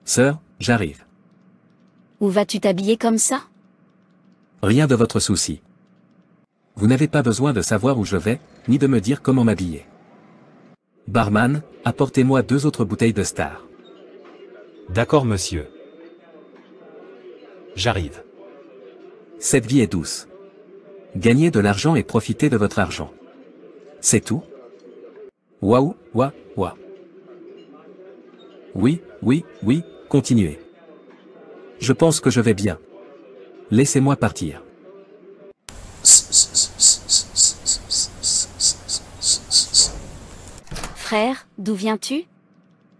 Sœur, j'arrive. Où vas-tu t'habiller comme ça? Rien de votre souci. Vous n'avez pas besoin de savoir où je vais, ni de me dire comment m'habiller. Barman, apportez-moi 2 autres bouteilles de Star. D'accord, monsieur. J'arrive. Cette vie est douce. Gagnez de l'argent et profitez de votre argent. C'est tout? Waouh, ouah, ouah. Oui, oui, oui, continuez. Je pense que je vais bien. Laissez-moi partir. Frère, d'où viens-tu?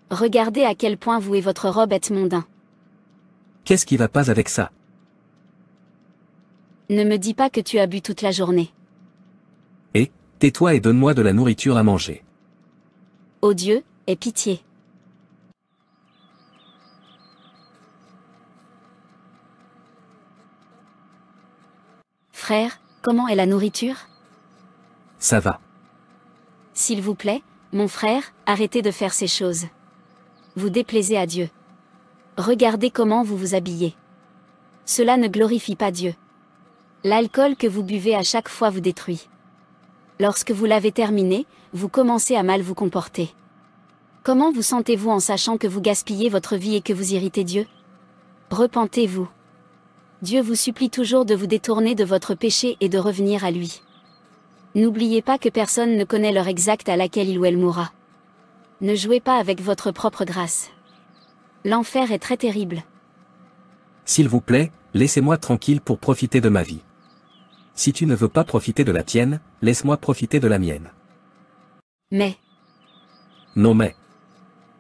Regardez à quel point vous et votre robe êtes mondains. Qu'est-ce qui va pas avec ça? Ne me dis pas que tu as bu toute la journée. Et, tais-toi et donne-moi de la nourriture à manger. Ô Dieu, aie pitié. Frère, comment est la nourriture? Ça va. S'il vous plaît, mon frère, arrêtez de faire ces choses. Vous déplaisez à Dieu. Regardez comment vous vous habillez. Cela ne glorifie pas Dieu. L'alcool que vous buvez à chaque fois vous détruit. Lorsque vous l'avez terminé, vous commencez à mal vous comporter. Comment vous sentez-vous en sachant que vous gaspillez votre vie et que vous irritez Dieu? Repentez-vous. Dieu vous supplie toujours de vous détourner de votre péché et de revenir à lui. N'oubliez pas que personne ne connaît l'heure exacte à laquelle il ou elle mourra. Ne jouez pas avec votre propre grâce. L'enfer est très terrible. S'il vous plaît, laissez-moi tranquille pour profiter de ma vie. Si tu ne veux pas profiter de la tienne, laisse-moi profiter de la mienne. Mais, Non mais.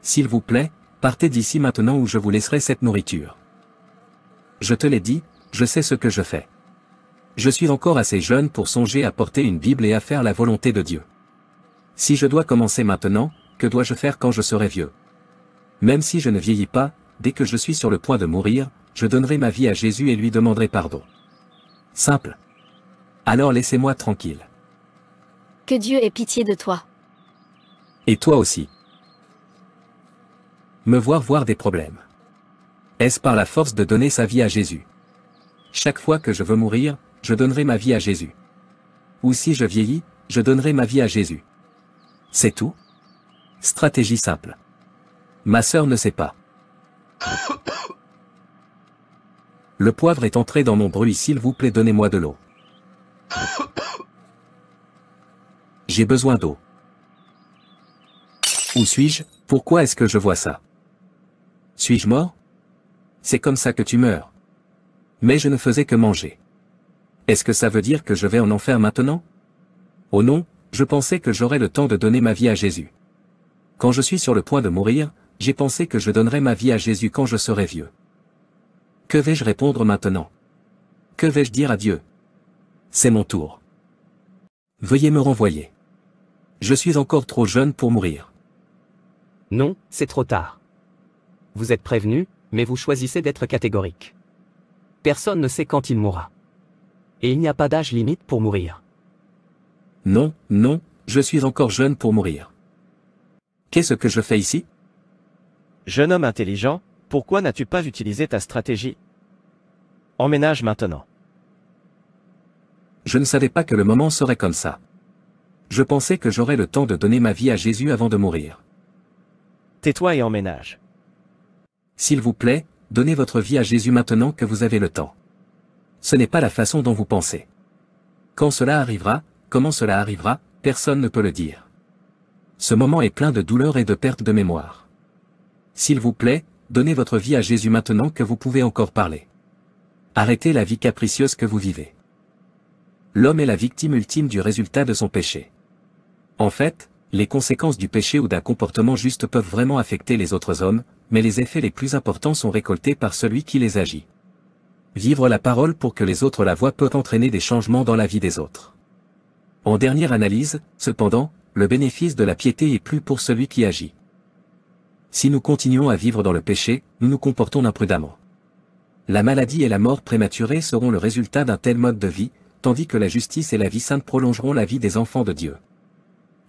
S'il vous plaît, partez d'ici maintenant ou je vous laisserai cette nourriture. Je te l'ai dit, je sais ce que je fais. Je suis encore assez jeune pour songer à porter une Bible et à faire la volonté de Dieu. Si je dois commencer maintenant, que dois-je faire quand je serai vieux? Même si je ne vieillis pas, dès que je suis sur le point de mourir, je donnerai ma vie à Jésus et lui demanderai pardon. Simple. Alors laissez-moi tranquille. que Dieu ait pitié de toi. Et toi aussi. Me voir des problèmes. Est-ce par la force de donner sa vie à Jésus? Chaque fois que je veux mourir, je donnerai ma vie à Jésus. Ou si je vieillis, je donnerai ma vie à Jésus. C'est tout? Stratégie simple. Ma sœur ne sait pas. Le poivre est entré dans mon bruit, s'il vous plaît, donnez-moi de l'eau. J'ai besoin d'eau. Où suis-je? Pourquoi est-ce que je vois ça? Suis-je mort? C'est comme ça que tu meurs. Mais je ne faisais que manger. Est-ce que ça veut dire que je vais en enfer maintenant? Oh non, je pensais que j'aurais le temps de donner ma vie à Jésus. Quand je suis sur le point de mourir, j'ai pensé que je donnerais ma vie à Jésus quand je serai vieux. Que vais-je répondre maintenant? Que vais-je dire à Dieu? C'est mon tour. Veuillez me renvoyer. Je suis encore trop jeune pour mourir. Non, c'est trop tard. Vous êtes prévenu, mais vous choisissez d'être catégorique. Personne ne sait quand il mourra. Et il n'y a pas d'âge limite pour mourir. Non, non, je suis encore jeune pour mourir. Qu'est-ce que je fais ici? Jeune homme intelligent, pourquoi n'as-tu pas utilisé ta stratégie? Emménage maintenant. Je ne savais pas que le moment serait comme ça. Je pensais que j'aurais le temps de donner ma vie à Jésus avant de mourir. Tais-toi et emménage. S'il vous plaît, donnez votre vie à Jésus maintenant que vous avez le temps. Ce n'est pas la façon dont vous pensez. Quand cela arrivera, comment cela arrivera, personne ne peut le dire. Ce moment est plein de douleur et de perte de mémoire. S'il vous plaît, donnez votre vie à Jésus maintenant que vous pouvez encore parler. Arrêtez la vie capricieuse que vous vivez. L'homme est la victime ultime du résultat de son péché. En fait, les conséquences du péché ou d'un comportement juste peuvent vraiment affecter les autres hommes, mais les effets les plus importants sont récoltés par celui qui les agit. Vivre la parole pour que les autres la voient peut entraîner des changements dans la vie des autres. En dernière analyse, cependant, le bénéfice de la piété est plus pour celui qui agit. Si nous continuons à vivre dans le péché, nous nous comportons imprudemment. La maladie et la mort prématurée seront le résultat d'un tel mode de vie, tandis que la justice et la vie sainte prolongeront la vie des enfants de Dieu.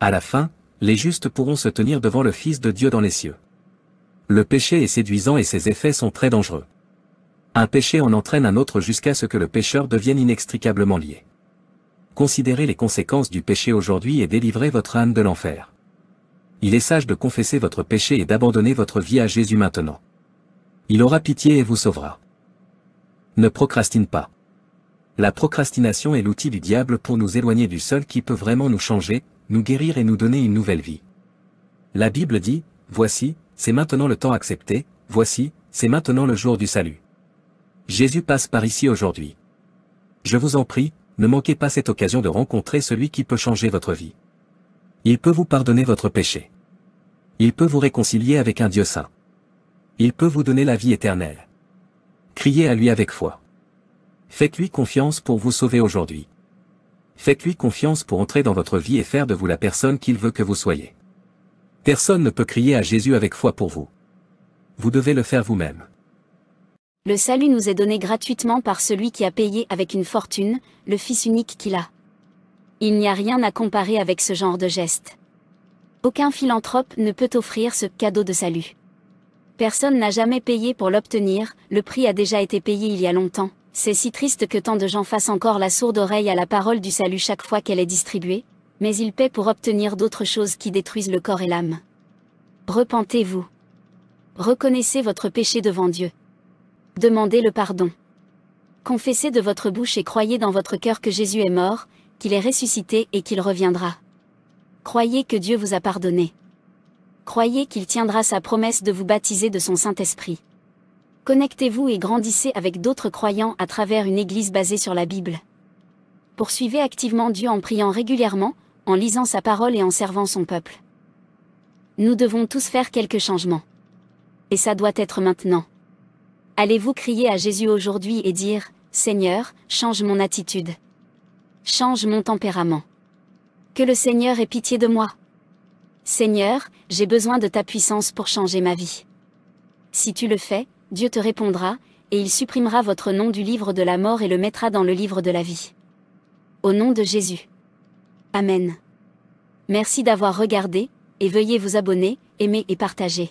À la fin, les justes pourront se tenir devant le Fils de Dieu dans les cieux. Le péché est séduisant et ses effets sont très dangereux. Un péché en entraîne un autre jusqu'à ce que le pécheur devienne inextricablement lié. Considérez les conséquences du péché aujourd'hui et délivrez votre âme de l'enfer. Il est sage de confesser votre péché et d'abandonner votre vie à Jésus maintenant. Il aura pitié et vous sauvera. Ne procrastine pas. La procrastination est l'outil du diable pour nous éloigner du seul qui peut vraiment nous changer, nous guérir et nous donner une nouvelle vie. La Bible dit, « Voici, c'est maintenant le temps accepté, voici, c'est maintenant le jour du salut. » Jésus passe par ici aujourd'hui. Je vous en prie, ne manquez pas cette occasion de rencontrer celui qui peut changer votre vie. Il peut vous pardonner votre péché. Il peut vous réconcilier avec un Dieu saint. Il peut vous donner la vie éternelle. Criez à lui avec foi. Faites-lui confiance pour vous sauver aujourd'hui. Faites-lui confiance pour entrer dans votre vie et faire de vous la personne qu'il veut que vous soyez. Personne ne peut crier à Jésus avec foi pour vous. Vous devez le faire vous-même. Le salut nous est donné gratuitement par celui qui a payé avec une fortune, le Fils unique qu'il a. Il n'y a rien à comparer avec ce genre de geste. Aucun philanthrope ne peut offrir ce cadeau de salut. Personne n'a jamais payé pour l'obtenir, le prix a déjà été payé il y a longtemps. C'est si triste que tant de gens fassent encore la sourde oreille à la parole du salut chaque fois qu'elle est distribuée, mais ils paient pour obtenir d'autres choses qui détruisent le corps et l'âme. Repentez-vous. Reconnaissez votre péché devant Dieu. Demandez le pardon. Confessez de votre bouche et croyez dans votre cœur que Jésus est mort, qu'il est ressuscité et qu'il reviendra. Croyez que Dieu vous a pardonné. Croyez qu'il tiendra sa promesse de vous baptiser de son Saint-Esprit. Connectez-vous et grandissez avec d'autres croyants à travers une église basée sur la Bible. Poursuivez activement Dieu en priant régulièrement, en lisant sa parole et en servant son peuple. Nous devons tous faire quelques changements. Et ça doit être maintenant. Allez-vous crier à Jésus aujourd'hui et dire, « Seigneur, change mon attitude. Change mon tempérament. Que le Seigneur ait pitié de moi. Seigneur, j'ai besoin de ta puissance pour changer ma vie. » Si tu le fais, Dieu te répondra, et il supprimera votre nom du livre de la mort et le mettra dans le livre de la vie. Au nom de Jésus. Amen. Merci d'avoir regardé, et veuillez vous abonner, aimer et partager.